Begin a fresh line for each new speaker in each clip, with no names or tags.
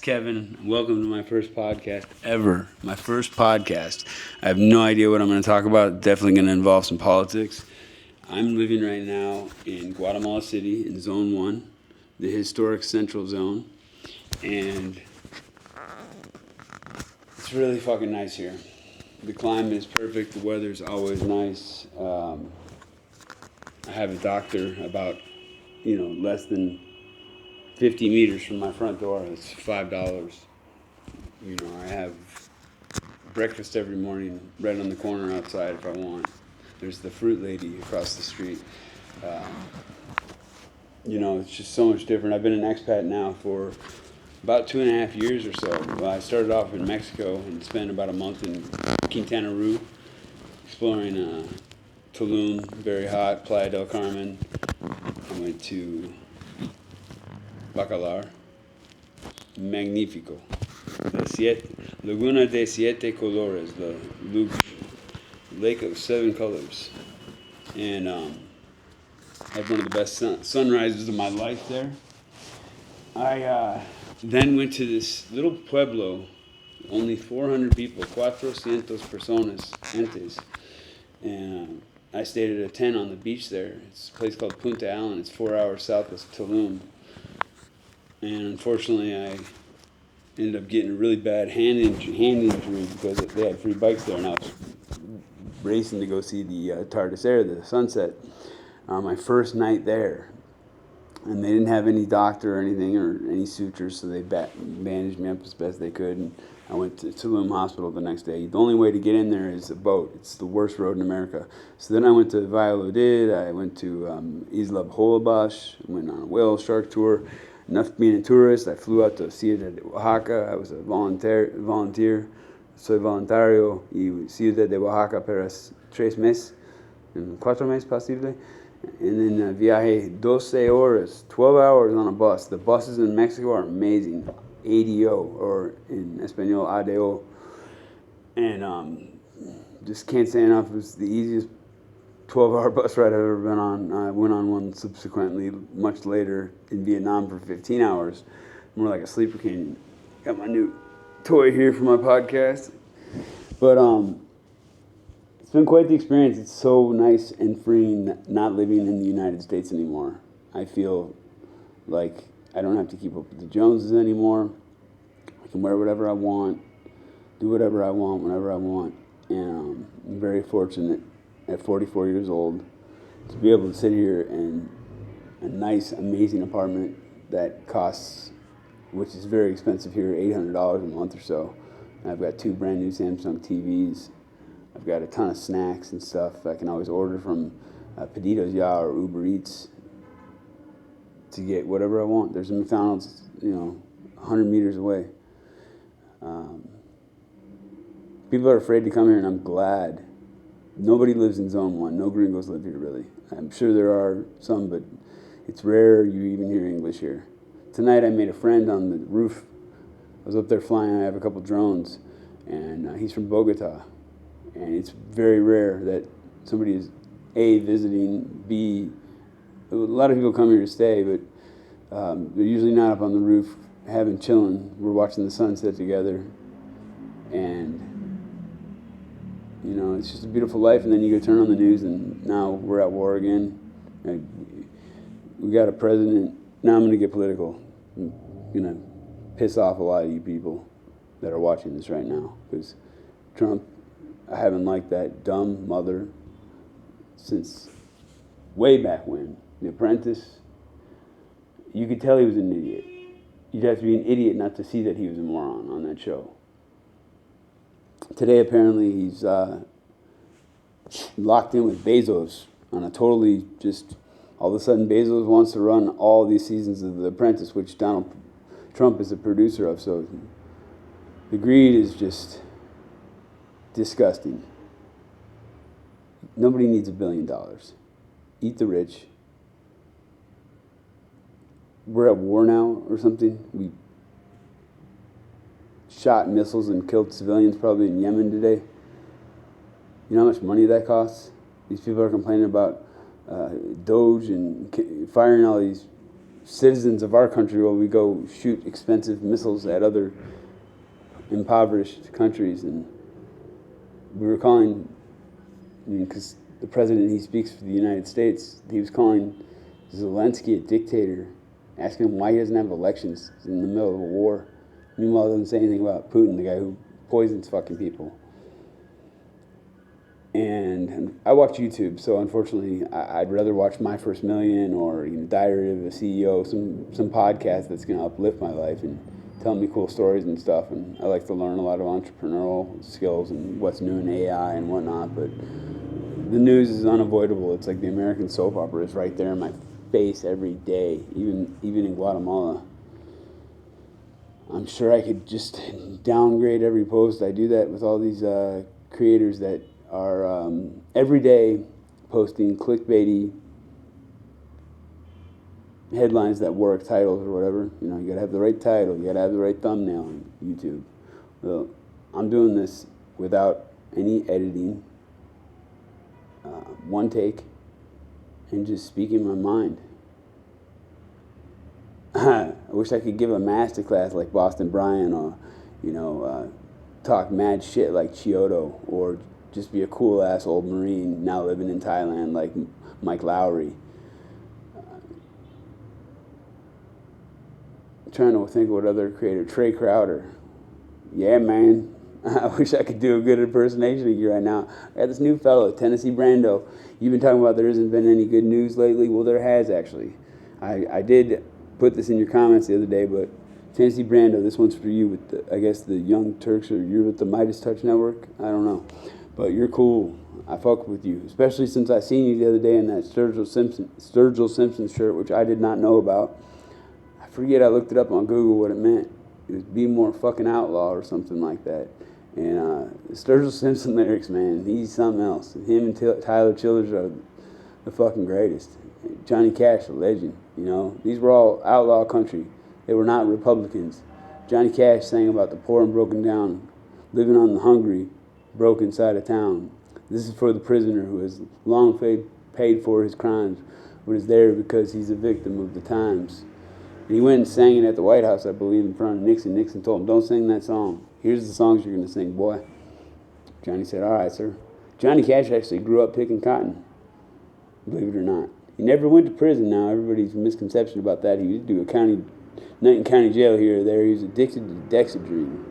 Kevin. Welcome to my first podcast ever. My first podcast. I have no idea what I'm going to talk about. Definitely going to involve some politics. I'm living right now in Guatemala City in Zone 1, the historic Central Zone. And it's really fucking nice here. The climate is perfect. The weather's always nice. I have a doctor about, less than 50 meters from my front door. It's $5. I have breakfast every morning right on the corner outside if I want. There's the fruit lady across the street. It's just so much different. I've been an expat now for about 2.5 years or so. I started off in Mexico and spent about a month in Quintana Roo, exploring Tulum, very hot, Playa del Carmen. I went to Bacalar, magnifico. Laguna de Siete Colores, the lake of 7 colors. And I had one of the best sunrises of my life there. I then went to this little pueblo, only 400 people, 400 personas, gentes. And I stayed at a tent on the beach there. It's a place called Punta Allen. It's 4 hours south of Tulum. And unfortunately, I ended up getting a really bad hand injury because they had free bikes there, and I was racing to go see the atardecer, the sunset, my first night there. And they didn't have any doctor or anything or any sutures, so they bandaged me up as best they could. And I went to Tulum Hospital the next day. The only way to get in there is a boat. It's the worst road in America. So then I went to Valladolid. I went to Isla Bajolabash. Went on a whale shark tour. Enough being a tourist, I flew out to Ciudad de Oaxaca. I was a volunteer. Soy voluntario y Ciudad de Oaxaca para 3 meses, 4 meses posible. And then viaje 12 horas, 12 hours on a bus. The buses in Mexico are amazing. ADO, or in Espanol, ADO. And just can't say enough. It was the easiest 12-hour bus ride I've ever been on. I went on one subsequently much later in Vietnam for 15 hours. More like a sleeper canyon. Got my new toy here for my podcast. But it's been quite the experience. It's so nice and freeing not living in the United States anymore. I feel like I don't have to keep up with the Joneses anymore. I can wear whatever I want, do whatever I want, whenever I want. And I'm very fortunate at 44 years old to be able to sit here in a nice, amazing apartment that costs, which is very expensive here, $800 a month or so. And I've got 2 brand new Samsung TVs. I've got a ton of snacks and stuff. I can always order from Pedidos Ya or Uber Eats to get whatever I want. There's a McDonald's, 100 meters away. People are afraid to come here, and I'm glad. Nobody lives in Zone 1. No gringos live here, really. I'm sure there are some, but it's rare you even hear English here. Tonight I made a friend on the roof. I was up there flying. I have a couple drones, and he's from Bogota. And it's very rare that somebody is, A, visiting, B, a lot of people come here to stay, but they're usually not up on the roof chilling. We're watching the sunset together, and it's just a beautiful life. And then you go turn on the news, and now we're at war again. We got a president. Now I'm going to get political. I'm going to piss off a lot of you people that are watching this right now, because Trump, I haven't liked that dumb mother since way back when. The Apprentice, you could tell he was an idiot. You'd have to be an idiot not to see that he was a moron on that show. Today, apparently, he's locked in with Bezos on a totally just, all of a sudden, Bezos wants to run all these seasons of The Apprentice, which Donald Trump is a producer of. So the greed is just disgusting. Nobody needs $1 billion. Eat the rich. We're at war now or something. We shot missiles and killed civilians probably in Yemen today. You know how much money that costs? These people are complaining about Doge and firing all these citizens of our country while we go shoot expensive missiles at other impoverished countries. And we were calling, because the president, he speaks for the United States, he was calling Zelensky a dictator, asking him why he doesn't have elections. He's in the middle of a war. Meanwhile, he doesn't say anything about Putin, the guy who poisons fucking people. And I watch YouTube, so unfortunately, I'd rather watch My First Million or Diary of a CEO, some podcast that's going to uplift my life and tell me cool stories and stuff. And I like to learn a lot of entrepreneurial skills and what's new in AI and whatnot. But the news is unavoidable. It's like the American soap opera is right there in my face every day, even in Guatemala. I'm sure I could just downgrade every post. I do that with all these creators that are every day posting clickbaity headlines that work, titles or whatever. You gotta have the right title, you gotta have the right thumbnail on YouTube. Well, I'm doing this without any editing, one take, and just speaking my mind. I wish I could give a master class like Boston Brian, or talk mad shit like Chiodo, or just be a cool ass old Marine now living in Thailand like Mike Lowry. Trying to think of what other creator, Trey Crowder. Yeah, man. I wish I could do a good impersonation of you right now. I got this new fellow, Tennessee Brando. You've been talking about there hasn't been any good news lately. Well, there has actually. I did put this in your comments the other day, but Tennessee Brando, this one's for you with the Young Turks, or you're with the Midas Touch Network. I don't know. But you're cool. I fuck with you, especially since I seen you the other day in that Sturgill Simpson shirt, which I did not know about. I forget, I looked it up on Google what it meant. It was "Be More Fucking Outlaw" or something like that. And Sturgill Simpson lyrics, man, he's something else. Him and Tyler Childers are the fucking greatest. Johnny Cash, a legend. These were all outlaw country. They were not Republicans. Johnny Cash sang about the poor and broken down, living on the hungry, broken side of town. This is for the prisoner who has long paid for his crimes, but is there because he's a victim of the times. And he went and sang it at the White House, I believe, in front of Nixon. Nixon told him, "Don't sing that song. Here's the songs you're going to sing, boy." Johnny said, "All right, sir." Johnny Cash actually grew up picking cotton, believe it or not. He never went to prison now. Everybody's misconception about that. He used to do a night in county jail here or there. He was addicted to Dexedrine.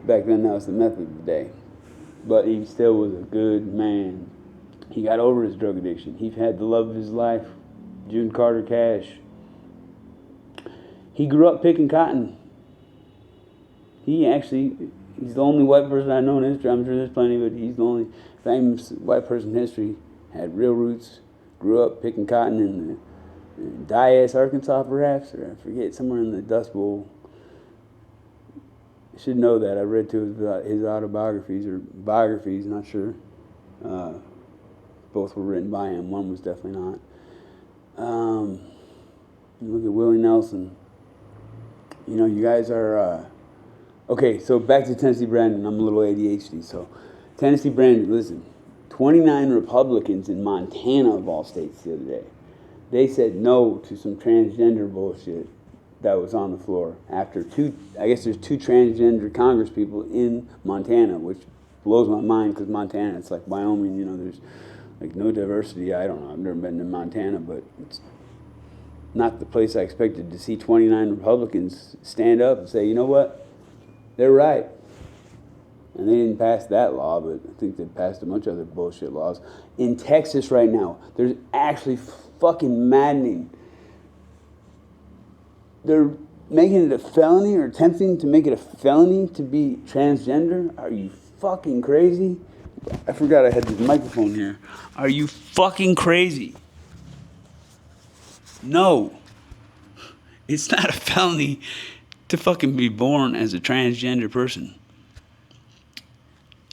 Back then, that was the method of the day. But he still was a good man. He got over his drug addiction. He had the love of his life, June Carter Cash. He grew up picking cotton. He's the only white person I know in history. I'm sure there's plenty, but he's the only famous white person in history. Had real roots, grew up picking cotton in Dyess, Arkansas, perhaps, or I forget, somewhere in the Dust Bowl. I should know that. I read his autobiographies or biographies, not sure. Both were written by him. One was definitely not. Look at Willie Nelson. You guys are... okay, so back to Tennessee Brandon. I'm a little ADHD, so... Tennessee Brandon, listen. 29 Republicans in Montana, of all states, the other day. They said no to some transgender bullshit that was on the floor after there's two transgender Congress people in Montana, which blows my mind because Montana, it's like Wyoming, there's like no diversity. I don't know, I've never been to Montana, but it's not the place I expected to see 29 Republicans stand up and say, you know what, they're right. And they didn't pass that law, but I think they passed a bunch of other bullshit laws. In Texas right now, there's actually fucking maddening. They're making it a felony, or attempting to make it a felony to be transgender. Are you fucking crazy? I forgot I had this microphone here. Are you fucking crazy? No. It's not a felony to fucking be born as a transgender person.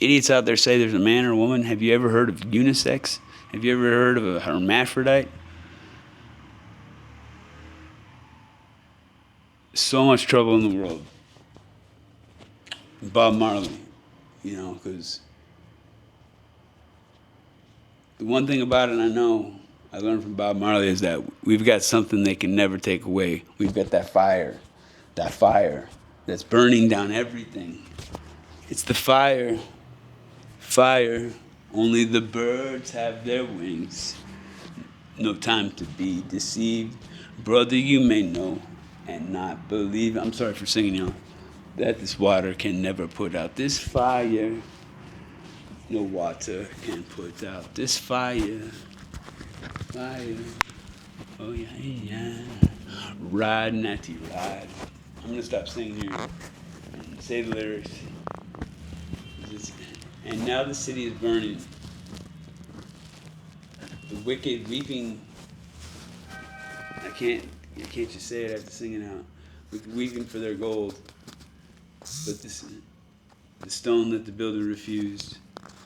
Idiots out there say there's a man or a woman. Have you ever heard of unisex? Have you ever heard of a hermaphrodite? So much trouble in the world. Bob Marley, because the one thing about it I know, I learned from Bob Marley is that we've got something they can never take away. We've got that fire that's burning down everything. It's the fire, fire. Only the birds have their wings. No time to be deceived. Brother, you may know and not believe. I'm sorry for singing, y'all. That this water can never put out this fire. No water can put out this fire. Fire. Oh, yeah, yeah. Ride, natty, ride. I'm going to stop singing here and say the lyrics. And now the city is burning. The wicked weeping. I can't just say it, I have to sing it out. Weeping for their gold. But the stone that the builder refused.